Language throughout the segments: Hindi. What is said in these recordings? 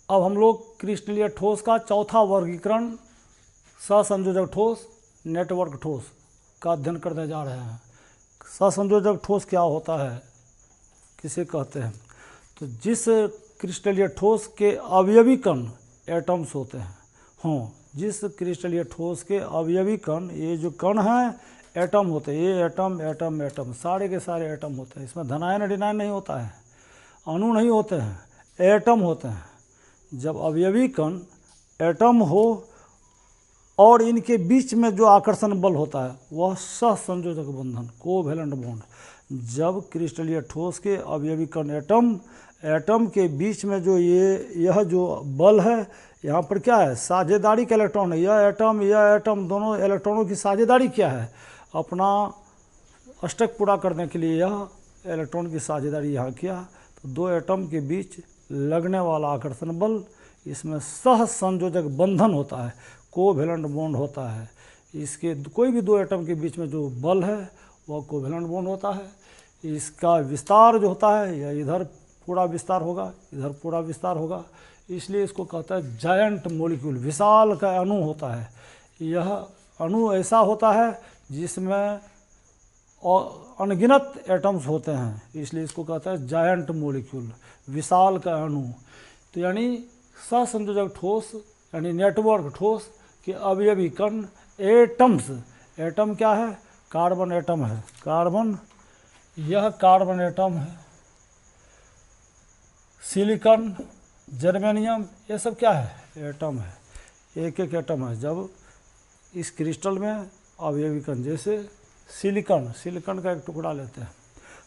अब हम लोग क्रिस्टलीय ठोस का चौथा वर्गीकरण सहसंयोजक ठोस, नेटवर्क ठोस का अध्ययन करने जा रहे हैं। सहसंयोजक ठोस क्या होता है, किसे कहते हैं? तो जिस क्रिस्टलीय ठोस के अवयवी कण एटम्स होते हैं, हाँ, जिस क्रिस्टलीय ठोस के अवयवी कण, ये जो कण हैं एटम होते हैं, ये एटम एटम एटम सारे के सारे एटम होते हैं। इसमें धनायन ऋणायन नहीं होता है, अणु नहीं होते हैं, एटम होते हैं। जब अवयवी कण एटम हो और इनके बीच में जो आकर्षण बल होता है वह सहसंयोजक बंधन, कोवैलेंट बॉन्ड। जब क्रिस्टलीय ठोस के अवयवी कण एटम के बीच में जो यह जो बल है, यहाँ पर क्या है, साझेदारी का इलेक्ट्रॉन है। यह एटम दोनों इलेक्ट्रॉनों की साझेदारी क्या है, अपना अष्टक पूरा करने के लिए यह इलेक्ट्रॉन की साझेदारी यहाँ किया। तो दो एटम के बीच लगने वाला आकर्षण बल, इसमें सहसंयोजक बंधन होता है, कोवैलेंट बॉन्ड होता है। इसके कोई भी दो एटम के बीच में जो बल है वह कोवैलेंट बॉन्ड होता है। इसका विस्तार जो होता है, यह इधर पूरा विस्तार होगा, इधर पूरा विस्तार होगा, इसलिए इसको कहता है जायंट मॉलिक्यूल, विशाल का अणु होता है। यह अणु ऐसा होता है जिसमें अनगिनत एटम्स होते हैं, इसलिए इसको कहता है जायंट मॉलिक्यूल, विशाल का अणु। तो यानी सहसंयोजक ठोस यानी नेटवर्क ठोस के अवयवी कण एटम्स, एटम क्या है, कार्बन एटम है, कार्बन, यह कार्बन एटम है, सिलिकॉन, जर्मेनियम, ये सब क्या है, एटम है, एक एक एटम है। जब इस क्रिस्टल में अवयवी कण, जैसे सिलिकॉन का एक टुकड़ा लेते हैं,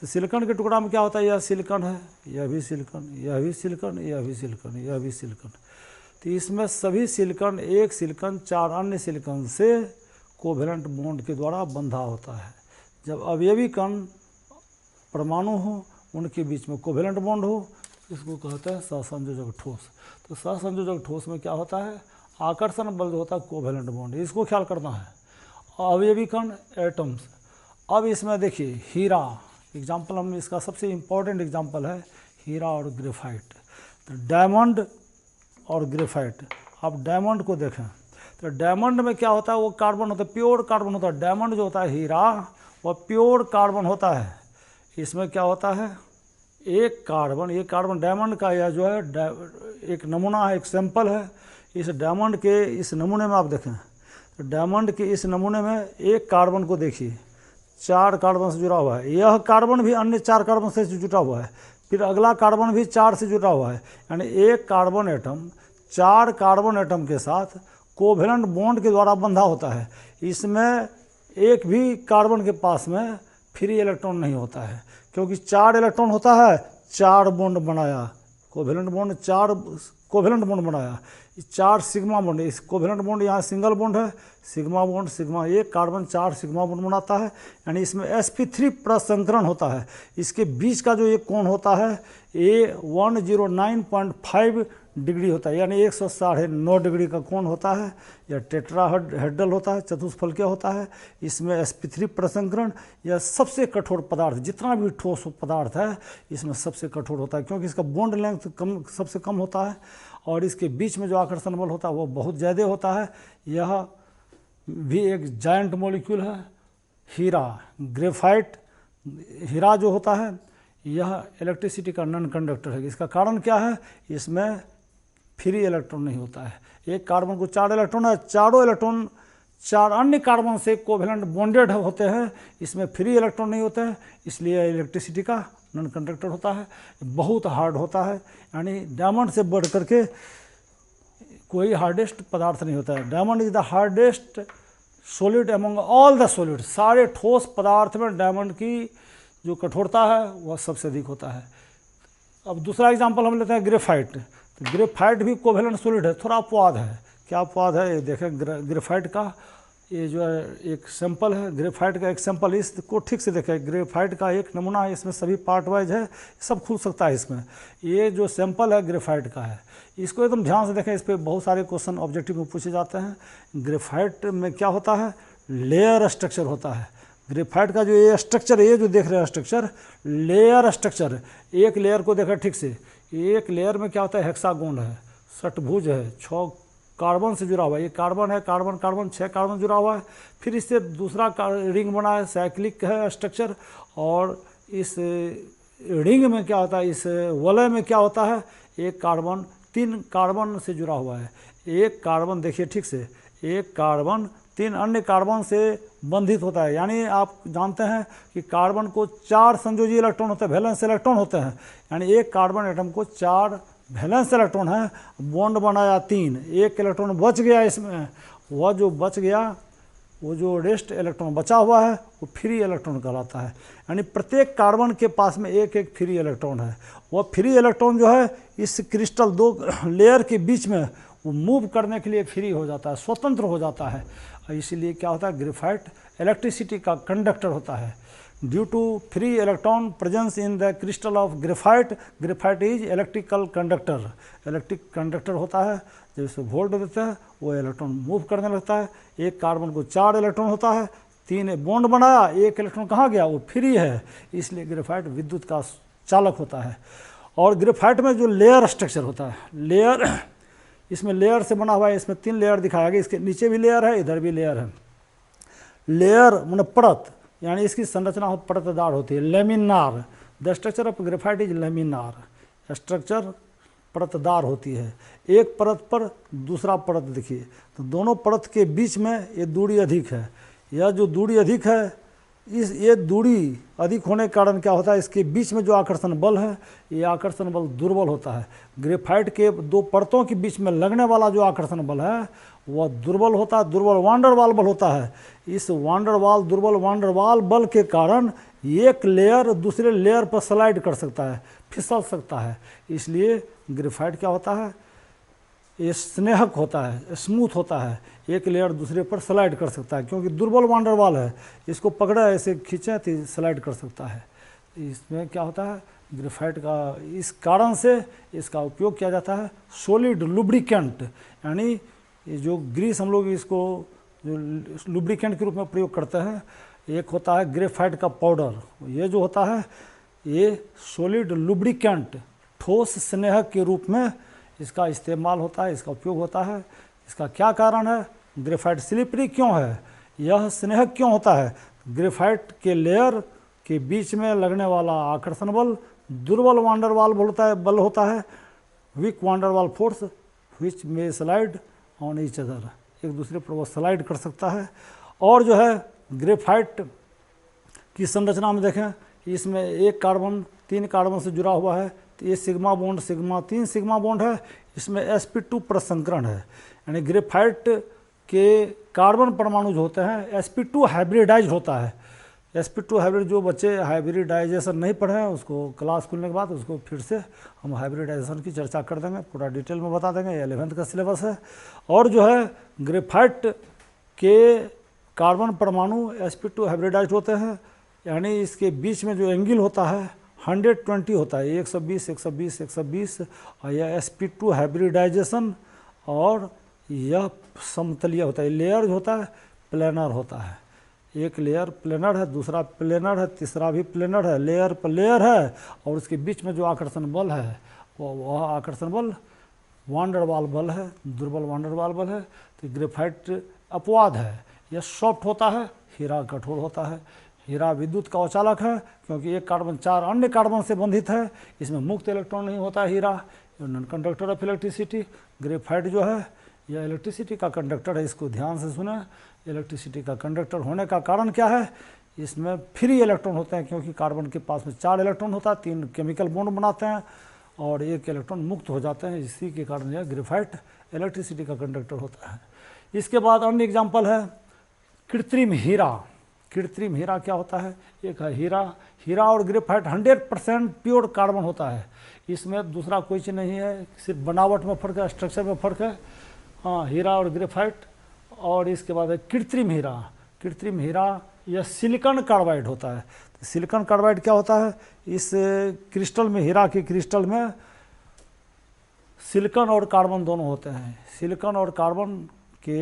तो सिलिकॉन के टुकड़ा में क्या होता है, यह सिलिकॉन है, यह भी सिलिकॉन, यह भी सिलिकॉन, यह भी सिलिकॉन, यह भी सिलिकॉन। तो इसमें सभी सिलिकॉन, एक सिलिकॉन चार अन्य सिलिकॉन से कोवैलेंट बॉन्ड के द्वारा बंधा होता है। जब अवयवी कण परमाणु हो, उनके बीच में कोवैलेंट बॉन्ड हो, इसको कहते हैं सहसंयोजक ठोस। तो सहसंयोजक ठोस में क्या होता है, आकर्षण बल जो होता है कोवैलेंट बॉन्ड, इसको ख्याल करना है। अवयवी कण एटम्स। अब इसमें देखिए हीरा एग्जाम्पल, हमने इसका सबसे इम्पोर्टेंट एग्जाम्पल है हीरा और ग्रेफाइट। तो डायमंड और ग्रेफाइट, आप डायमंड को देखें तो डायमंड में क्या होता है, वो कार्बन होता है, प्योर कार्बन होता है। डायमंड जो होता है हीरा, वह प्योर कार्बन होता है। इसमें क्या होता है, एक कार्बन, ये कार्बन डायमंड का यह जो है एक नमूना है, एक सैंपल है। इस डायमंड के इस नमूने में आप देखें, तो डायमंड के इस नमूने में एक कार्बन को देखिए, चार कार्बन से जुड़ा हुआ है, यह कार्बन भी अन्य चार कार्बन से जुड़ा हुआ है, फिर अगला कार्बन भी चार से जुड़ा हुआ है। यानी एक कार्बन एटम चार कार्बन एटम के साथ कोवैलेंट बॉन्ड के द्वारा बंधा होता है। इसमें एक भी कार्बन के पास में फ्री इलेक्ट्रॉन नहीं होता है, क्योंकि चार इलेक्ट्रॉन होता है, चार बॉन्ड बनाया, कोवैलेंट बॉन्ड, चार कोवैलेंट बॉन्ड बनाया, चार सिग्मा बॉन्ड। इस कोवैलेंट बॉन्ड यहाँ सिंगल बॉन्ड है, सिग्मा बॉन्ड, सिग्मा, एक कार्बन चार सिग्मा बॉन्ड बनाता है। यानी इसमें sp3 प्रसंकरण होता है। इसके बीच का जो एक कोण होता है ये 109.5 डिग्री होता है, यानी 109.5 डिग्री का कोण होता है। यह टेट्राहेड्रल होता है, चतुष्फलकीय होता है। इसमें sp3 प्रसंकरण, यह सबसे कठोर पदार्थ, जितना भी ठोस पदार्थ है इसमें सबसे कठोर होता है, क्योंकि इसका बॉन्ड लेंथ सबसे कम होता है और इसके बीच में जो आकर्षण बल होता है वो बहुत ज़्यादा होता है। यह भी एक जायंट मॉलिक्यूल है। हीरा, ग्रेफाइट, हीरा जो होता है यह इलेक्ट्रिसिटी का नॉन कंडक्टर है। इसका कारण क्या है, इसमें फ्री इलेक्ट्रॉन नहीं होता है। एक कार्बन को चार इलेक्ट्रॉन है, चारों इलेक्ट्रॉन चार अन्य कार्बन से कोवैलेंट बॉन्डेड होते हैं, इसमें फ्री इलेक्ट्रॉन नहीं होते हैं, इसलिए इलेक्ट्रिसिटी का नॉन कंडक्टर होता है। बहुत हार्ड होता है, यानी डायमंड से बढ़ करके कोई हार्डेस्ट पदार्थ नहीं होता है। Diamond is the hardest solid among all the solid. सारे ठोस पदार्थ में डायमंड की जो कठोरता है वह सबसे अधिक होता है। अब दूसरा एग्जांपल हम लेते हैं ग्रेफाइट। तो ग्रेफाइट भी कोवैलेंट सॉलिड है, थोड़ा अपवाद है। क्या अपवाद है, ये देखें ग्रेफाइट का ये जो है एक सैंपल है, ग्रेफाइट का एक सैंपल, इसको ठीक से देखें। ग्रेफाइट का एक नमूना है, इसमें सभी पार्ट वाइज है, सब खुल सकता है इसमें। ये जो सैंपल है ग्रेफाइट का है, इसको एकदम ध्यान से देखें। इस पर बहुत सारे क्वेश्चन ऑब्जेक्टिव में पूछे जाते हैं। ग्रेफाइट में क्या होता है, लेयर स्ट्रक्चर होता है। ग्रेफाइट का जो ये स्ट्रक्चर, ये जो देख रहे हैं स्ट्रक्चर, लेयर स्ट्रक्चर। एक लेयर को देखा ठीक से, एक लेयर में क्या होता है, हेक्सागोन है, षटभुज है, 6 कार्बन से जुड़ा हुआ है, ये कार्बन है, कार्बन कार्बन 6 कार्बन जुड़ा हुआ है। फिर इससे दूसरा रिंग बना है, साइक्लिक है स्ट्रक्चर। और इस रिंग में क्या होता है, इस वलय में क्या होता है, एक कार्बन 3 कार्बन से जुड़ा हुआ है। एक कार्बन देखिए ठीक से, एक कार्बन 3 अन्य कार्बन से बंधित होता है। यानी आप जानते हैं कि कार्बन को 4 संयोजी इलेक्ट्रॉन होते हैं, वैलेंस इलेक्ट्रॉन होते हैं। यानी एक कार्बन एटम को 4 वैलेंस इलेक्ट्रॉन है, बॉन्ड बनाया 3, एक इलेक्ट्रॉन बच गया इसमें। वह जो बच गया, वो जो रेस्ट इलेक्ट्रॉन बचा हुआ है वो फ्री इलेक्ट्रॉन कहलाता है। यानी प्रत्येक कार्बन के पास में एक एक फ्री इलेक्ट्रॉन है। वह फ्री इलेक्ट्रॉन जो है इस क्रिस्टल 2 लेयर के बीच में वो मूव करने के लिए फ्री हो जाता है, स्वतंत्र हो जाता है। इसीलिए क्या होता है, ग्रेफाइट इलेक्ट्रिसिटी का कंडक्टर होता है। Due to free electron presence in the crystal of graphite, graphite is electrical conductor. Electric conductor होता है, जब इसे वोल्ट देते हैं वो इलेक्ट्रॉन मूव करने लगता है। एक कार्बन को 4 इलेक्ट्रॉन होता है, 3 बॉन्ड बनाया, एक इलेक्ट्रॉन कहाँ गया, वो फ्री है। इसलिए ग्रेफाइट विद्युत का चालक होता है। और ग्रेफाइट में जो लेयर स्ट्रक्चर होता है, लेयर, इसमें लेयर से बना हुआ है, इसमें 3 लेयर दिखाया गया, इसके नीचे भी लेयर है, इधर भी लेयर है। लेयर मतलब परत, यानी इसकी संरचना परतदार होती है, laminar. The structure of graphite is laminar. Structure परतदार होती है, एक परत पर दूसरा परत देखिए, तो दोनों परत के बीच में ये दूरी अधिक है। यह जो दूरी अधिक है, ये दूरी अधिक होने के कारण क्या होता है, इसके बीच में जो आकर्षण बल है, ये आकर्षण बल दुर्बल होता है। ग्रेफाइट के 2 परतों के बीच में लगने वाला जो आकर्षण बल है वह दुर्बल होता है, दुर्बल वांडरवाल बल होता है। इस वांडरवाल, दुर्बल वांडरवाल बल के कारण एक लेयर दूसरे लेयर पर स्लाइड कर सकता है, फिसल सकता है। इसलिए ग्रेफाइट क्या होता है, ये स्नेहक होता है, स्मूथ होता है, एक लेयर दूसरे पर स्लाइड कर सकता है, क्योंकि दुर्बल वांडरवाल है, इसको पकड़ा ऐसे खींचे तो स्लाइड कर सकता है। इसमें क्या होता है, ग्रेफाइट का इस कारण से इसका उपयोग किया जाता है सॉलिड लुब्रिकेंट। यानी ये जो ग्रीस हम लोग इसको जो लुब्रिकेंट के रूप में प्रयोग करते हैं, एक होता है ग्रेफाइट का पाउडर, ये जो होता है ये सॉलिड लुब्रिकेंट, ठोस स्नेहक के रूप में इसका इस्तेमाल होता है, इसका उपयोग होता है। इसका क्या कारण है, ग्रेफाइट स्लिपरी क्यों है, यह स्नेहक क्यों होता है, ग्रेफाइट के लेयर के बीच में लगने वाला आकर्षण बल दुर्बल वांडरवाल बल होता है, वीक वांडरवाल फोर्स विच में स्लाइड ऑन ईच अदर, एक दूसरे पर वो स्लाइड कर सकता है। और जो है ग्रेफाइट की संरचना में देखें, इसमें एक कार्बन 3 कार्बन से जुड़ा हुआ है, तो ये sigma bond, sigma 3 sigma bond है, इसमें sp2 प्रसंकरण है। यानी ग्रेफाइट के कार्बन परमाणु जो होते हैं sp2 हाइब्रिडाइज होता है। sp2 हाइब्रिड, जो बच्चे हाइब्रिडाइजेशन नहीं पढ़े हैं उसको क्लास खुलने के बाद उसको फिर से हम हाइब्रिडाइजेशन की चर्चा कर देंगे, पूरा डिटेल में बता देंगे, 11th का सिलेबस है। और जो है ग्रेफाइट के कार्बन परमाणु sp2 हाइब्रिडाइज होते हैं, यानी इसके बीच में जो एंगल होता है 120 होता है, 120 120 120, और यह sp2 हाइब्रिडाइजेशन, और यह समतलीय होता है। लेयर जो होता है प्लेनर होता है, एक लेयर प्लेनर है, दूसरा प्लेनर है, तीसरा भी प्लेनर है, लेयर पर लेयर है, और उसके बीच में जो आकर्षण बल है वह आकर्षण बल वांडरवाल बल है, दुर्बल वांडरवाल बल है। तो ग्रेफाइट अपवाद है, यह सॉफ्ट होता है, हीरा कठोर होता है। हीरा विद्युत का औचालक है, क्योंकि एक कार्बन 4 अन्य कार्बन से बंधित है, इसमें मुक्त इलेक्ट्रॉन नहीं होता है हीरा, non conductor of electricity. Graphite जो है यह इलेक्ट्रिसिटी का कंडक्टर है, इसको ध्यान से सुने। इलेक्ट्रिसिटी का कंडक्टर होने का कारण क्या है, इसमें फ्री इलेक्ट्रॉन होते हैं, क्योंकि कार्बन के पास में 4 इलेक्ट्रॉन होता है, 3 केमिकल बॉन्ड बनाते हैं और 1 इलेक्ट्रॉन मुक्त हो जाते हैं। इसी के कारण यह ग्रेफाइट इलेक्ट्रिसिटी का कंडक्टर होता है। इसके बाद अन्य एग्जाम्पल है कृत्रिम हीरा। कृत्रिम हीरा क्या होता है, एक है हीरा। हीरा और ग्रेफाइट 100% प्योर कार्बन होता है, इसमें दूसरा कोई चीज़ नहीं है, सिर्फ बनावट में फ़र्क है, स्ट्रक्चर में फ़र्क है। हाँ, हीरा और ग्रेफाइट। और इसके बाद है कृत्रिम हीरा। कृत्रिम हीरा यह सिलिकॉन कार्बाइड होता है। तो सिलिकॉन कार्बाइड क्या होता है, इस क्रिस्टल में, हीरा के क्रिस्टल में सिलिकॉन और कार्बन दोनों होते हैं। सिलिकॉन और कार्बन के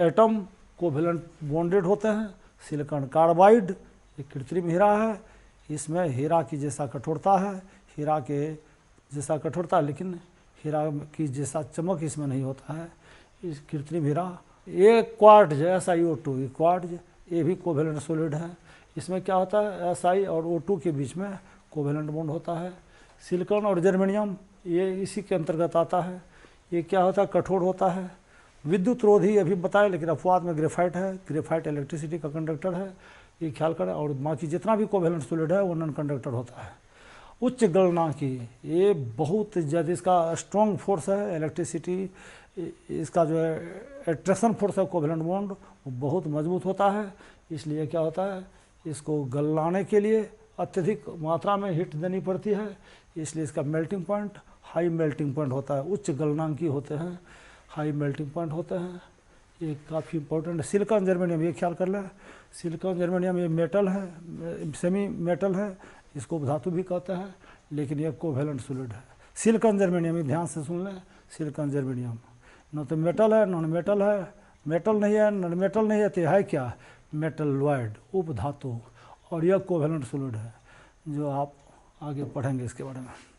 एटम कोवेलेंट बॉन्डेड होते हैं। सिलिकॉन कार्बाइड ये कृत्रिम हीरा है, इसमें हीरा की जैसा कठोरता है, हीरा के जैसा कठोरता, लेकिन हीरा की जैसा चमक इसमें नहीं होता है, इस कृत्रिम हीरा। ये क्वार्ट्ज SiO2, ये क्वार्ट्ज, ये भी कोवेलेंट सॉलिड है। इसमें क्या होता है, Si और O2 के बीच में कोवेलेंट बॉन्ड होता है। सिलिकॉन और जर्मेनियम ये इसी के अंतर्गत आता है। ये क्या होता है, कठोर होता है, विद्युत रोधी अभी बताया, लेकिन अपवाद में ग्रेफाइट है। ग्रेफाइट इलेक्ट्रिसिटी का कंडक्टर है, ये ख्याल करें। और बाकी जितना भी कोवेलेंट सॉलिड है वो नॉन कंडक्टर होता है। उच्च गलनांकी, ये बहुत ज़्यादा इसका स्ट्रॉन्ग फोर्स है, इलेक्ट्रिसिटी, इसका जो है एट्रैक्शन फोर्स है कोवेलेंट बॉन्ड वो बहुत मजबूत होता है। इसलिए क्या होता है, इसको गलाने के लिए अत्यधिक मात्रा में हीट देनी पड़ती है, इसलिए इसका melting point high melting point होता है। उच्च गलनांकी होते हैं, हाई मेल्टिंग पॉइंट होते हैं, ये काफ़ी इंपॉर्टेंट है। सिलिकॉन जर्मेनियम ये ख्याल कर लें, सिलिकॉन जर्मेनियम ये मेटल है, सेमी मेटल है, इसको धातु भी कहते हैं, लेकिन ये कोवेलेंट सॉलिड है। सिलिकॉन जर्मेनियम, ये ध्यान से सुन लें, सिलिकॉन जर्मेनियम न तो मेटल है नॉन मेटल है, मेटल नहीं है नॉन मेटल नहीं है, तो है क्या, मेटलॉइड उपधातु, और यह कोवेलेंट सॉलिड है, जो आप आगे पढ़ेंगे इसके बारे में।